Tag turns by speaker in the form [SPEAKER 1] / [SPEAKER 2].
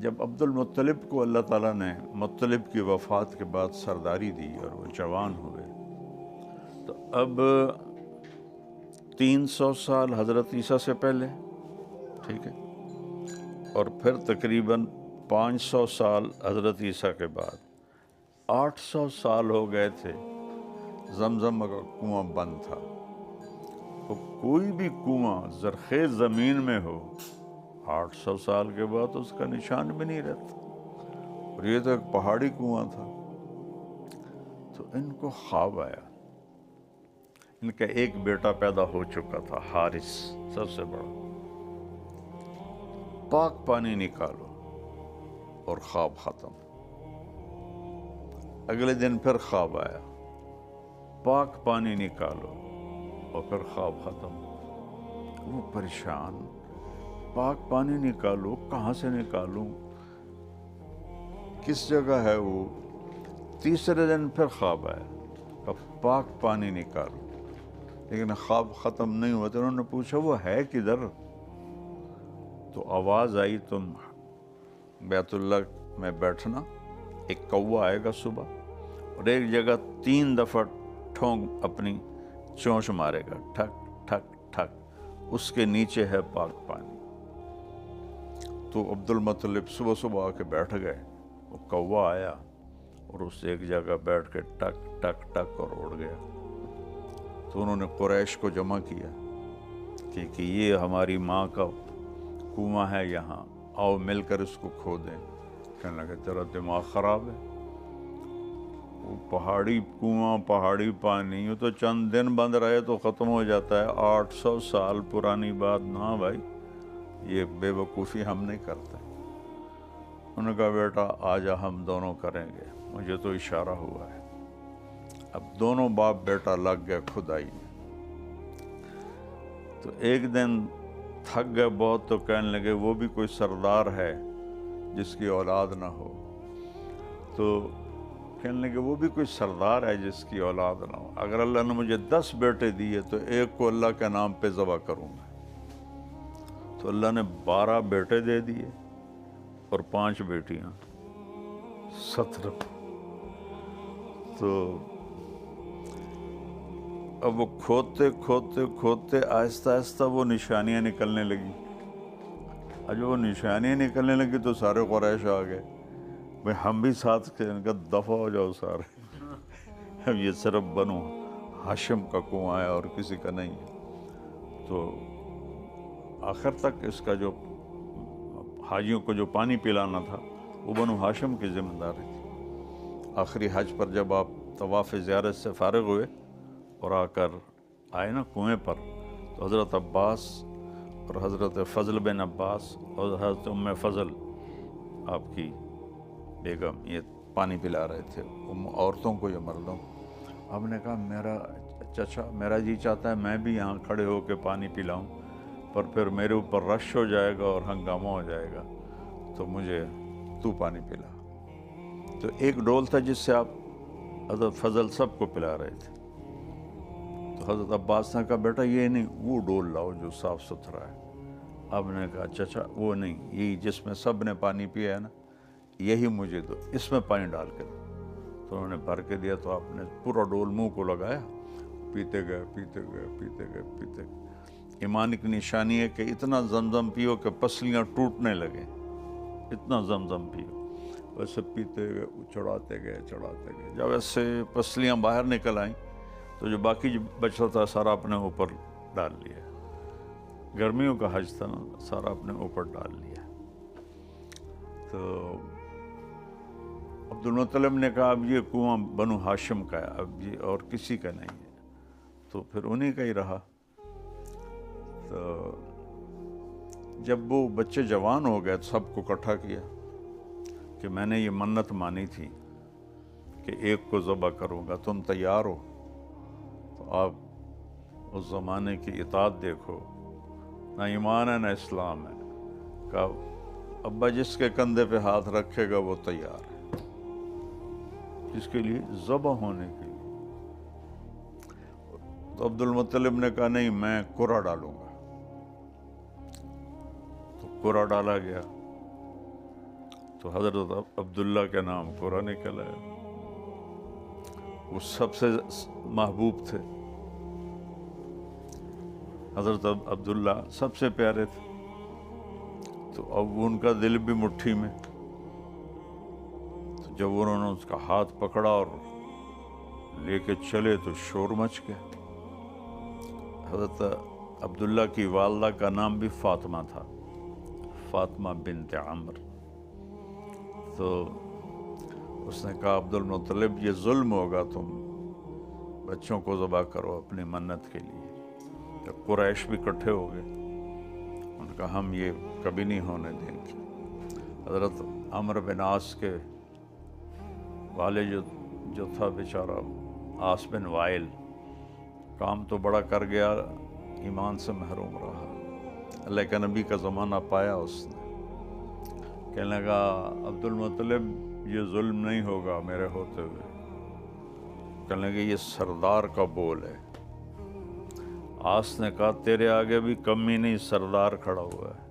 [SPEAKER 1] جب عبد المطلب کو اللہ تعالیٰ نے مطلب کی وفات کے بعد سرداری دی اور وہ جوان ہوئے، تو اب 300 سال حضرت عیسیٰ سے پہلے، ٹھیک ہے، اور پھر تقریباً 500 سال حضرت عیسیٰ کے بعد 800 سال ہو گئے تھے زمزم کا کنواں بند تھا۔ تو کوئی بھی کنواں زرخیز زمین میں ہو 800 سال کے بعد اس کا نشان بھی نہیں رہتا، اور یہ تو ایک پہاڑی کنواں تھا۔ تو ان کو خواب آیا، ان کا ایک بیٹا پیدا ہو چکا تھا، حارث سب سے بڑا، پاک پانی نکالو، اور خواب ختم۔ اگلے دن پھر خواب آیا، پاک پانی نکالو، اور پھر خواب ختم۔ وہ پریشان، پاک پانی نکالو، کہاں سے نکالوں، کس جگہ ہے وہ؟ تیسرے دن پھر خواب آیا کہ پاک پانی نکالو، لیکن خواب ختم نہیں ہوا۔ تو انہوں نے پوچھا وہ ہے کدھر؟ تو آواز آئی، تم بیت اللہ میں بیٹھنا، ایک کوا آئے گا صبح، اور ایک جگہ 3 دفعہ ٹھونک اپنی چونچ مارے گا، ٹھک ٹھک ٹھک، اس کے نیچے ہے پاک پانی۔ تو عبد المطلب صبح صبح آ کے بیٹھ گئے، وہ کوا آیا اور اس ایک جگہ بیٹھ کے ٹک ٹک ٹک اور اڑ گیا۔ تو انہوں نے قریش کو جمع کیا کہ یہ ہماری ماں کا کنواں ہے یہاں، آؤ مل کر اس کو کھودیں۔ کہنے لگے تیرا دماغ خراب ہے، وہ پہاڑی کنواں، پہاڑی پانی، یہ تو چند دن بند رہے تو ختم ہو جاتا ہے، 800 سال پرانی بات نہ بھائی، یہ بے وقوفی ہم نہیں کرتے۔ انہوں نے کہا بیٹا آجا ہم دونوں کریں گے، مجھے تو اشارہ ہوا ہے۔ اب دونوں باپ بیٹا لگ گئے کھدائی میں۔ تو ایک دن تھک گئے بہت، تو کہنے لگے وہ بھی کوئی سردار ہے جس کی اولاد نہ ہو؟ تو کہنے لگے وہ بھی کوئی سردار ہے جس کی اولاد نہ ہو، اگر اللہ نے مجھے 10 بیٹے دیے تو ایک کو اللہ کے نام پہ ذبح کروں گا۔ تو اللہ نے 12 بیٹے دے دیے اور 5 بیٹیاں، 17۔ تو اب وہ کھودتے کھودتے کھودتے آہستہ آہستہ وہ نشانیاں نکلنے لگی۔ اور جب وہ نشانیاں نکلنے لگی تو سارے قریش آ گئے، بھئی ہم بھی ساتھ کے، ان کا دفع ہو جاؤ سارے، اب یہ صرف بنو ہاشم کا کنواں ہے اور کسی کا نہیں ہے۔ تو آخر تک اس کا جو حاجیوں کو جو پانی پلانا تھا وہ بنو ہاشم کی ذمہ داری تھی۔ آخری حج پر جب آپ طواف زیارت سے فارغ ہوئے اور آ کر آئے نا کنویں پر، تو حضرت عباس اور حضرت فضل بن عباس اور حضرت ام فضل آپ کی بیگم یہ پانی پلا رہے تھے، عورتوں کو یا مردوں کو۔ آپ نے کہا میرا چچا، میرا جی چاہتا ہے میں بھی یہاں کھڑے ہو کے پانی پلاؤں، پر پھر میرے اوپر رش ہو جائے گا اور ہنگامہ ہو جائے گا، تو مجھے تو پانی پلا۔ تو ایک ڈول تھا جس سے آپ حضرت فضل سب کو پلا رہے تھے۔ تو حضرت عباس نے کہا بیٹا یہ نہیں، وہ ڈول لاؤ جو صاف ستھرا ہے۔ آپ نے کہا چچا وہ نہیں، یہی جس میں سب نے پانی پیا ہے نا، یہی مجھے دو، اس میں پانی ڈال کے دو۔ تو انہوں نے بھر کے دیا، تو آپ نے پورا ڈول منہ کو لگایا، پیتے گئے پیتے گئے پیتے گئے پیتے گئے۔ ایمان کی نشانی ہے کہ اتنا زمزم پیو کہ پسلیاں ٹوٹنے لگیں، اتنا زمزم پیو۔ ویسے پیتے گئے، چڑھاتے گئے چڑھاتے گئے، جب ایسے پسلیاں باہر نکل آئیں تو جو باقی جو بچا تھا سارا اپنے اوپر ڈال لیا۔ گرمیوں کا حج تھا نا، سارا اپنے اوپر ڈال لیا۔ تو عبد المطلب نے کہا اب یہ کنواں بنو ہاشم کا ہے، اب یہ اور کسی کا نہیں ہے، تو پھر انہی کا ہی رہا۔ تو جب وہ بچے جوان ہو گئے تو سب کو اکٹھا کیا کہ میں نے یہ منت مانی تھی کہ ایک کو ذبح کروں گا، تم تیار ہو؟ تو آپ اس زمانے کی اطاعت دیکھو، نہ ایمان ہے نہ اسلام ہے۔ کہا ابا جس کے کندھے پہ ہاتھ رکھے گا وہ تیار ہے، جس کے لیے ذبح ہونے کے لیے۔ تو عبد المطلب نے کہا نہیں میں قرعہ ڈالوں گا۔ تو قرعہ ڈالا گیا، تو حضرت عبداللہ کے نام قرآن نکل آیا. وہ سب سے محبوب تھے. حضرت عبداللہ سب سے پیارے تھے. تو اب ان کا دل بھی مٹھی میں. تو جب انہوں نے اس کا ہاتھ پکڑا اور لے کے چلے تو شور مچ گیا. حضرت عبداللہ کی والدہ کا نام بھی فاطمہ تھا، فاطمہ بنت عمر. تو اس نے کہا عبد المطلب یہ ظلم ہوگا، تم بچوں کو ذبح کرو اپنی منت کے لیے. جب قریش بھی اکٹھے ہو گئے، ان کا ہم یہ کبھی نہیں ہونے دیں گے. حضرت عمرو بن عاص کے والد جو تھا بیچارہ عاص بن وائل، کام تو بڑا کر گیا، ایمان سے محروم رہا. اللہ کے نبی کا زمانہ پایا اس نے، کہنے لگا عبد المطلب یہ ظلم نہیں ہوگا میرے ہوتے ہوئے. کہنے لگے یہ سردار کا بول ہے. عاص نے کہا تیرے آگے بھی کمی نہیں، سردار کھڑا ہوا ہے.